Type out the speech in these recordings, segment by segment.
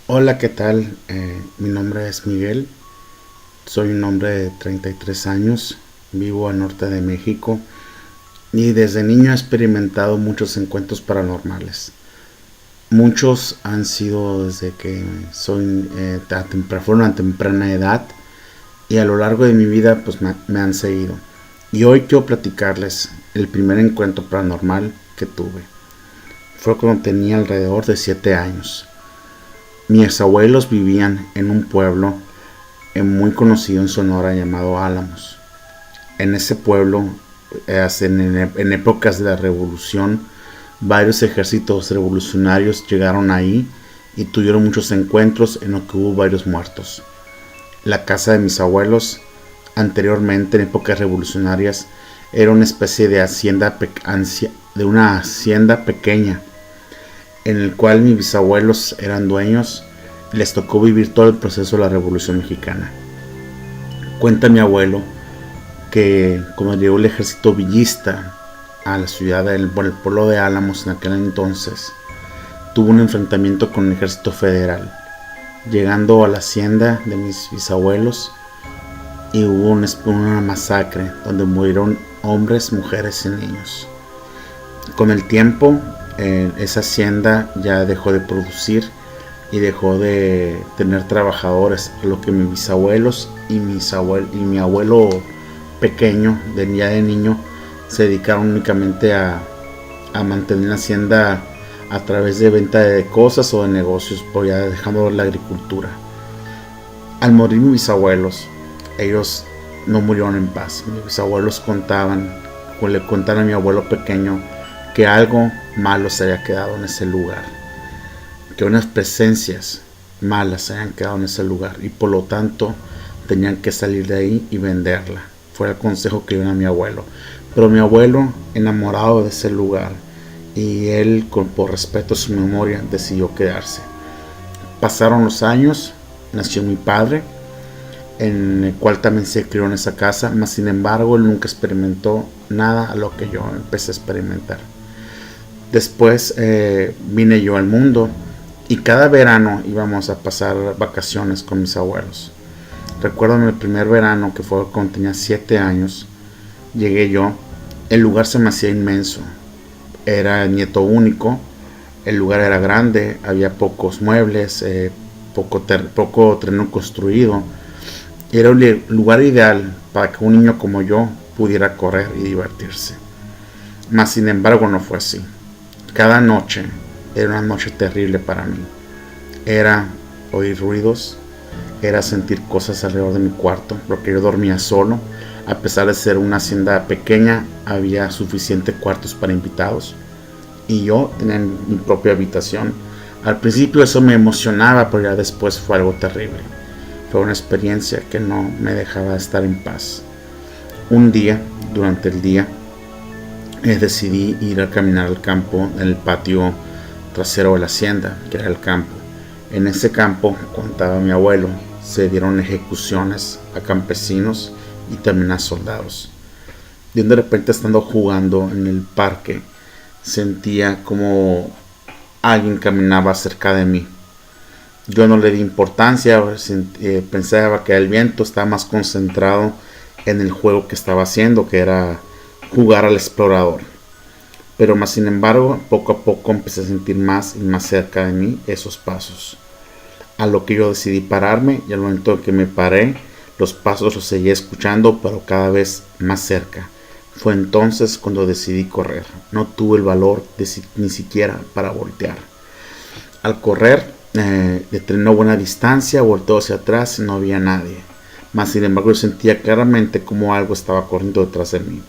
Hola, ¿qué tal? Mi nombre es Miguel, soy un hombre de 33 años, vivo al norte de México y desde niño he experimentado muchos encuentros paranormales. Muchos han sido desde que fueron a temprana edad y a lo largo de mi vida pues me han seguido. Y hoy quiero platicarles el primer encuentro paranormal que tuve. Fue cuando tenía alrededor de 7 años. Mis abuelos vivían en un pueblo muy conocido en Sonora llamado Álamos. En ese pueblo, en épocas de la revolución, varios ejércitos revolucionarios llegaron ahí y tuvieron muchos encuentros en los que hubo varios muertos. La casa de mis abuelos, anteriormente en épocas revolucionarias, era una especie de de una hacienda pequeña en el cual mis bisabuelos eran dueños. Les tocó vivir todo el proceso de la Revolución Mexicana. Cuenta mi abuelo que cuando llegó el ejército villista a la ciudad del pueblo de Álamos en aquel entonces, tuvo un enfrentamiento con el ejército federal, llegando a la hacienda de mis bisabuelos y hubo una masacre donde murieron hombres, mujeres y niños. Con el tiempo, esa hacienda ya dejó de producir y dejó de tener trabajadores, a lo que mis bisabuelos y mi abuelo pequeño, ya de niño, se dedicaron únicamente a mantener la hacienda a través de venta de cosas o de negocios, pues ya dejando la agricultura. Al morir mis bisabuelos, ellos no murieron en paz. Mis bisabuelos le contaron a mi abuelo pequeño que algo malo se había quedado en ese lugar, que unas presencias malas se habían quedado en ese lugar y por lo tanto tenían que salir de ahí y venderla. Fue el consejo que dio a mi abuelo. Pero mi abuelo, enamorado de ese lugar, y él, por respeto a su memoria, decidió quedarse. Pasaron los años, nació mi padre, en el cual también se crió en esa casa, mas sin embargo él nunca experimentó nada a lo que yo empecé a experimentar. Después vine yo al mundo y cada verano íbamos a pasar vacaciones con mis abuelos. Recuerdo el primer verano, que fue cuando tenía 7 años, llegué yo, el lugar se me hacía inmenso, era nieto único, el lugar era grande, había pocos muebles, poco terreno construido, era un lugar ideal para que un niño como yo pudiera correr y divertirse. Mas sin embargo no fue así. Cada noche era una noche terrible para mí. Era oír ruidos, era sentir cosas alrededor de mi cuarto, porque yo dormía solo. A pesar de ser una hacienda pequeña, había suficientes cuartos para invitados y yo tenía mi propia habitación. Al principio eso me emocionaba, pero ya después fue algo terrible. Fue una experiencia que no me dejaba estar en paz. Un día, durante el día, decidí ir a caminar al campo, en el patio trasero de la hacienda, que era el campo. En ese campo, contaba mi abuelo, se dieron ejecuciones a campesinos y también a soldados. Y de repente, estando jugando en el parque, sentía como alguien caminaba cerca de mí. Yo no le di importancia, pensaba que el viento estaba más concentrado en el juego que estaba haciendo, que era jugar al explorador. Pero más sin embargo, poco a poco empecé a sentir más y más cerca de mí esos pasos. A lo que yo decidí pararme, y al momento que me paré, los pasos los seguía escuchando, pero cada vez más cerca. Fue entonces cuando decidí correr. No tuve el valor ni siquiera para voltear. Al correr, detener una buena distancia, volteó hacia atrás y no había nadie. Mas sin embargo, yo sentía claramente como algo estaba corriendo detrás de mí.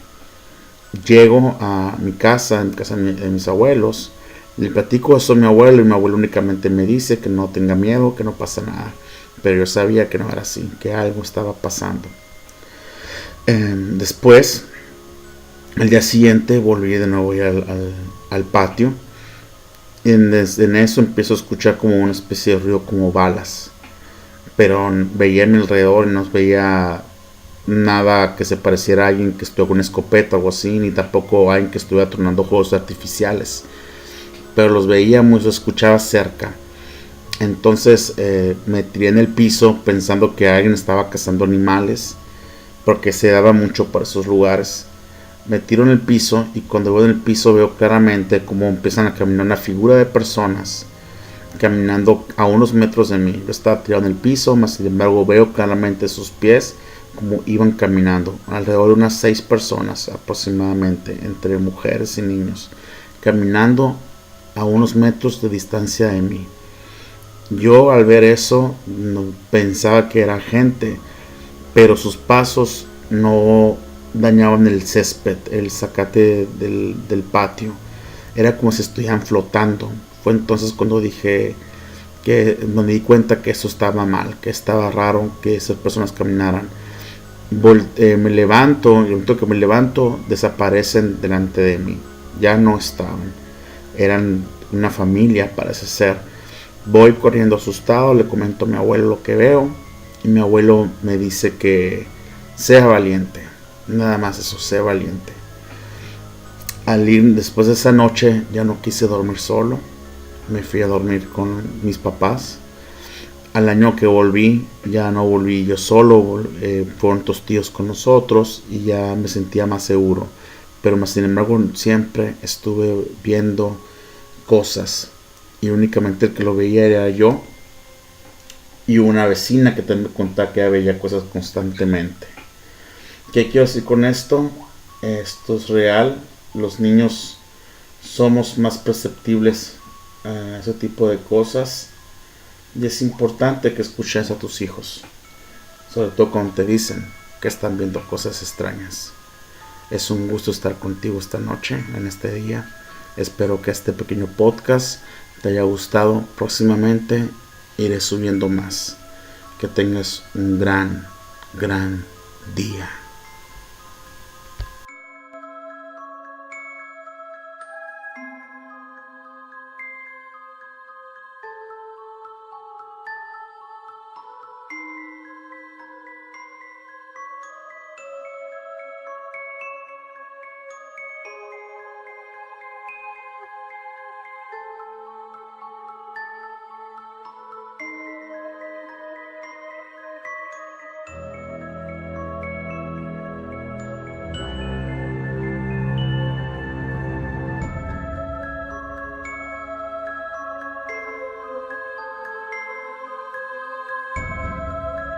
Llego a mi casa, en casa de mis abuelos, le platico eso a mi abuelo y mi abuelo únicamente me dice que no tenga miedo, que no pasa nada. Pero yo sabía que no era así, que algo estaba pasando. Después, al día siguiente, volví de nuevo al patio. Y en eso empiezo a escuchar como una especie de ruido, como balas. Pero veía a mi alrededor y no veía nada que se pareciera a alguien que estuviera con una escopeta o algo así, ni tampoco a alguien que estuviera tronando juegos artificiales. Pero los veíamos, los escuchaba cerca. Entonces me tiré en el piso pensando que alguien estaba cazando animales, porque se daba mucho por esos lugares. Me tiro en el piso y cuando voy en el piso veo claramente cómo empiezan a caminar una figura de personas caminando a unos metros de mí. Yo estaba tirado en el piso, mas sin embargo veo claramente sus pies como iban caminando. Alrededor de unas 6 personas aproximadamente, entre mujeres y niños, caminando a unos metros de distancia de mí. Yo al ver eso no, pensaba que era gente, pero sus pasos no dañaban el césped, el zacate del patio. Era como si estuvieran flotando. Fue entonces cuando dije que me di cuenta que eso estaba mal, que estaba raro que esas personas caminaran. Me levanto, y el momento que me levanto desaparecen delante de mí. Ya no estaban. Eran una familia, parece ser. Voy corriendo asustado, le comento a mi abuelo lo que veo y mi abuelo me dice que sea valiente. Nada más eso, sea valiente. Al ir después de esa noche ya no quise dormir solo. Me fui a dormir con mis papás. Al año que volví, ya no volví yo solo, fueron tus tíos con nosotros y ya me sentía más seguro. Pero más sin embargo siempre estuve viendo cosas y únicamente el que lo veía era yo y una vecina que también me contaba que veía cosas constantemente. ¿Qué quiero decir con esto? Esto es real. Los niños somos más perceptibles a ese tipo de cosas y es importante que escuches a tus hijos, sobre todo cuando te dicen que están viendo cosas extrañas. Es un gusto estar contigo esta noche, en este día. Espero que este pequeño podcast te haya gustado. Próximamente iré subiendo más. Que tengas un gran día.